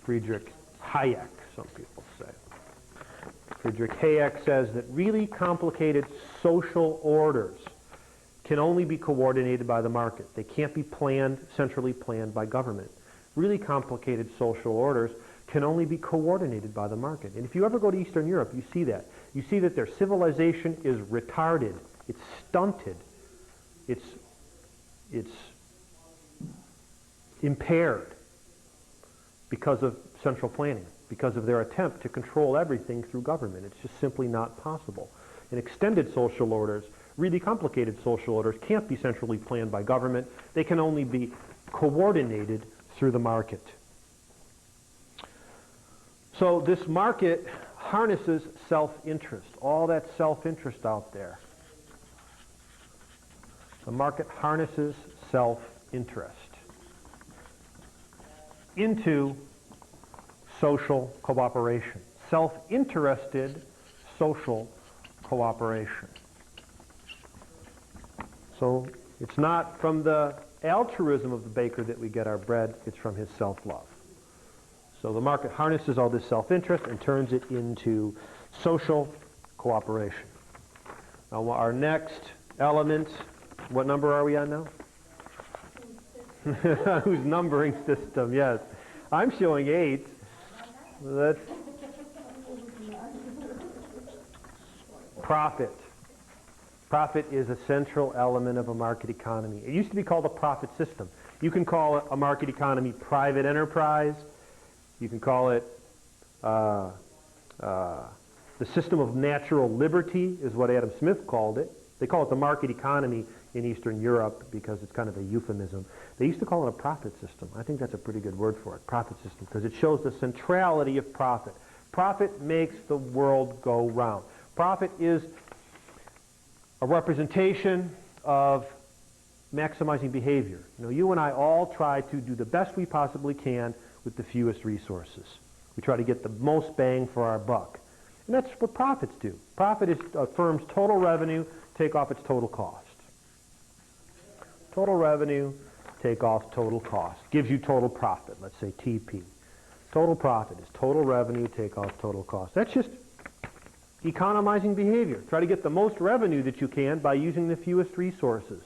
Friedrich Hayek, some people say. Friedrich Hayek says that really complicated social orders can only be coordinated by the market. They can't be planned, centrally planned by government. Really complicated social orders can only be coordinated by the market. And if you ever go to Eastern Europe, you see that. You see that their civilization is retarded. It's stunted. It's impaired because of central planning, because of their attempt to control everything through government. It's just simply not possible. And extended social orders, really complicated social orders, can't be centrally planned by government. They can only be coordinated through the market. So this market harnesses self-interest, all that self-interest out there. The market harnesses self-interest into social cooperation, self-interested social cooperation. So it's not from the altruism of the baker that we get our bread, it's from his self-love. So the market harnesses all this self-interest and turns it into social cooperation. Now our next element, what number are we on now? Whose numbering system, yes. I'm showing 8. That's profit. Profit is a central element of a market economy. It used to be called a profit system. You can call a market economy private enterprise. You can call it the system of natural liberty is what Adam Smith called it. They call it the market economy in Eastern Europe because it's kind of a euphemism. They used to call it a profit system. I think that's a pretty good word for it, profit system, because it shows the centrality of profit. Profit makes the world go round. Profit is a representation of maximizing behavior. You know, you and I all try to do the best we possibly can with the fewest resources. We try to get the most bang for our buck. And that's what profits do. Profit is a firm's total revenue, take off its total cost. Total revenue, take off total cost. Gives you total profit, let's say TP. Total profit is total revenue, take off total cost. That's just economizing behavior. Try to get the most revenue that you can by using the fewest resources.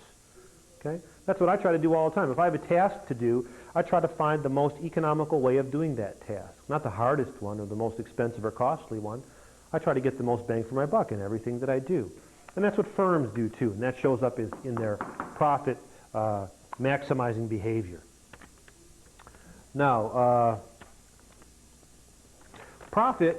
Okay? That's what I try to do all the time. If I have a task to do, I try to find the most economical way of doing that task. Not the hardest one or the most expensive or costly one. I try to get the most bang for my buck in everything that I do. And that's what firms do too. And that shows up in their profit maximizing behavior. Now, profit,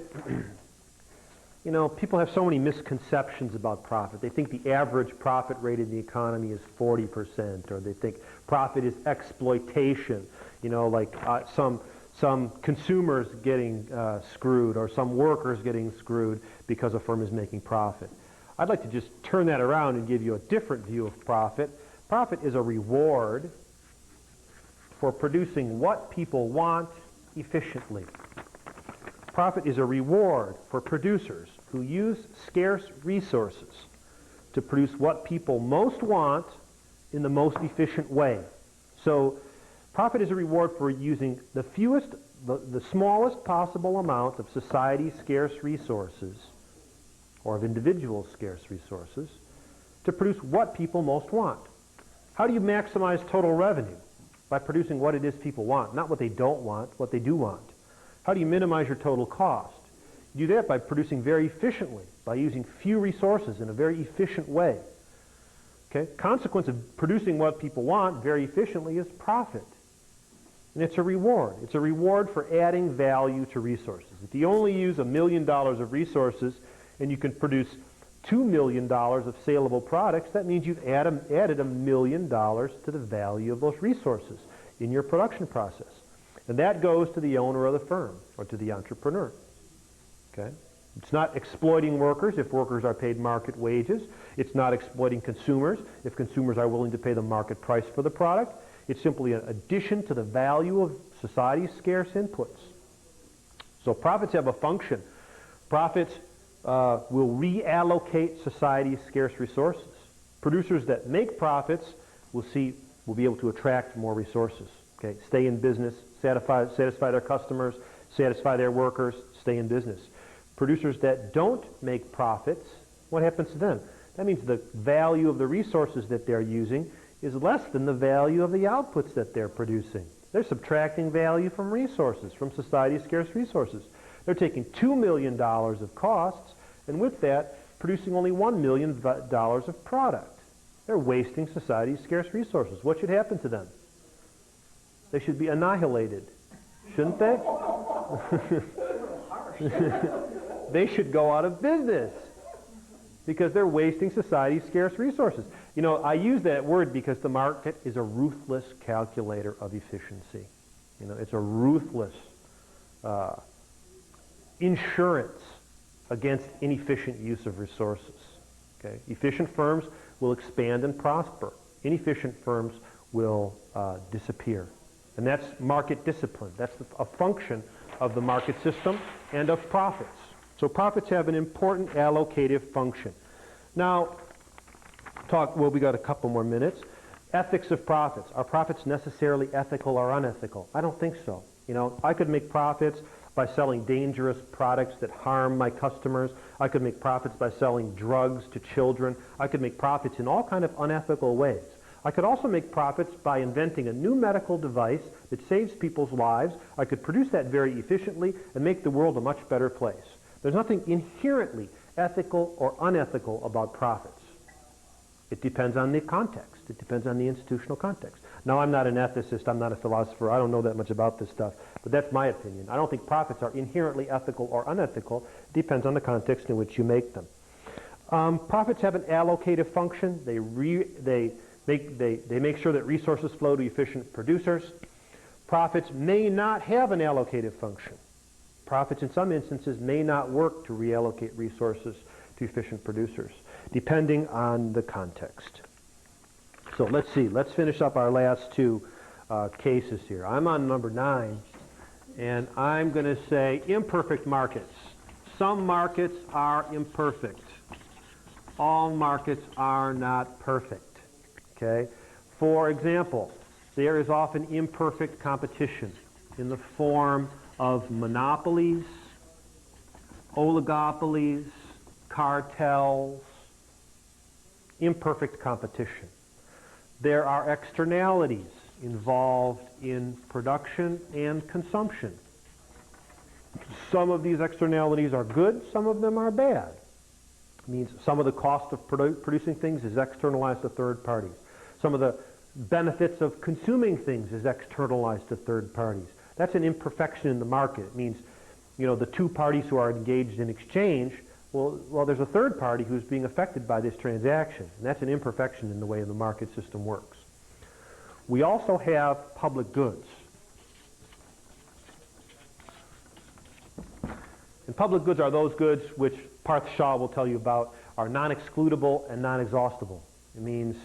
you know, people have so many misconceptions about profit. They think the average profit rate in the economy is 40%, or they think profit is exploitation, you know, like some consumers getting screwed or some workers getting screwed because a firm is making profit. I'd like to just turn that around and give you a different view of profit. Profit is a reward for producing what people want efficiently. Profit is a reward for producers who use scarce resources to produce what people most want in the most efficient way. So profit is a reward for using the fewest, the smallest possible amount of society's scarce resources, or of individual scarce resources, to produce what people most want. How do you maximize total revenue? By producing what it is people want, not what they don't want, what they do want. How do you minimize your total cost? You do that by producing very efficiently, by using few resources in a very efficient way. Okay? Consequence of producing what people want very efficiently is profit. And it's a reward. It's a reward for adding value to resources. If you only use $1 million of resources and you can produce $2 million of saleable products, that means you've added $1 million to the value of those resources in your production process. And that goes to the owner of the firm or to the entrepreneur. Okay? It's not exploiting workers if workers are paid market wages. It's not exploiting consumers if consumers are willing to pay the market price for the product. It's simply an addition to the value of society's scarce inputs. So profits have a function. Profits will reallocate society's scarce resources. Producers that make profits will be able to attract more resources. Okay? Stay in business, satisfy their customers, satisfy their workers, stay in business. Producers that don't make profits, what happens to them? That means the value of the resources that they're using is less than the value of the outputs that they're producing. They're subtracting value from resources, from society's scarce resources. They're taking $2 million of costs, and with that, producing only $1 million of product. They're wasting society's scarce resources. What should happen to them? They should be annihilated, shouldn't they? They should go out of business because they're wasting society's scarce resources. You know, I use that word because the market is a ruthless calculator of efficiency. You know, it's a ruthless insurance against inefficient use of resources. Okay? Efficient firms will expand and prosper. Inefficient firms will disappear. And that's market discipline. That's a function of the market system and of profits. So profits have an important allocative function. Now, we got a couple more minutes. Ethics of profits. Are profits necessarily ethical or unethical? I don't think so. You know, I could make profits by selling dangerous products that harm my customers. I could make profits by selling drugs to children. I could make profits in all kind of unethical ways. I could also make profits by inventing a new medical device that saves people's lives. I could produce that very efficiently and make the world a much better place. There's nothing inherently ethical or unethical about profits. It depends on the context. It depends on the institutional context. Now, I'm not an ethicist. I'm not a philosopher. I don't know that much about this stuff. But that's my opinion. I don't think profits are inherently ethical or unethical. It depends on the context in which you make them. Profits have an allocative function. They make sure that resources flow to efficient producers. Profits may not have an allocative function. Profits in some instances may not work to reallocate resources to efficient producers, depending on the context. So let's see. Let's finish up our last two cases here. I'm on number 9, and I'm going to say imperfect markets. Some markets are imperfect. All markets are not perfect. Okay? For example, there is often imperfect competition in the form of monopolies, oligopolies, cartels, imperfect competition. There are externalities involved in production and consumption. Some of these externalities are good, some of them are bad. It means some of the cost of producing things is externalized to third parties. Some of the benefits of consuming things is externalized to third parties. That's an imperfection in the market. It means, you know, the two parties who are engaged in exchange, well, there's a third party who's being affected by this transaction, and that's an imperfection in the way the market system works. We also have public goods. And public goods are those goods which Parth Shah will tell you about are non-excludable and non-exhaustible. It means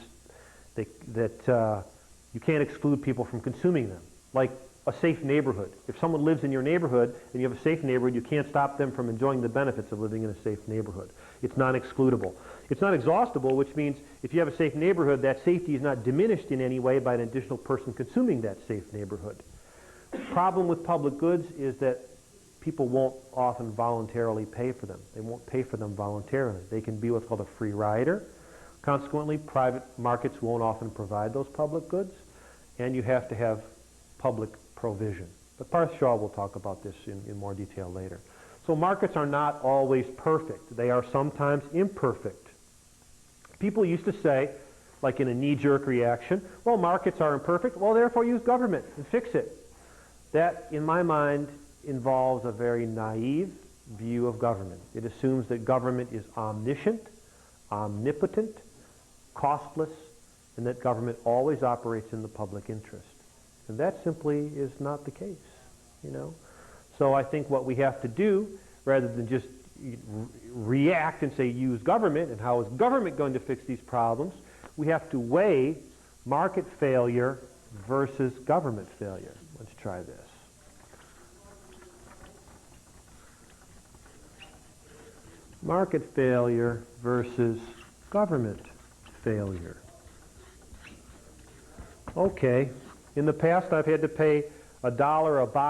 that you can't exclude people from consuming them. Like a safe neighborhood. If someone lives in your neighborhood and you have a safe neighborhood, you can't stop them from enjoying the benefits of living in a safe neighborhood. It's non-excludable. It's not exhaustible, which means if you have a safe neighborhood, that safety is not diminished in any way by an additional person consuming that safe neighborhood. The problem with public goods is that people won't often voluntarily pay for them. They won't pay for them voluntarily. They can be what's called a free rider. Consequently, private markets won't often provide those public goods, and you have to have public provision. But Parth Shah will talk about this in more detail later. So markets are not always perfect. They are sometimes imperfect. People used to say, like in a knee-jerk reaction, well, markets are imperfect, well, therefore use government and fix it. That, in my mind, involves a very naive view of government. It assumes that government is omniscient, omnipotent, costless, and that government always operates in the public interest. And that simply is not the case, you know. So I think what we have to do, rather than just react and say use government and how is government going to fix these problems, we have to weigh market failure versus government failure. Let's try this. Market failure versus government failure. Okay. In the past, I've had to pay $1 a box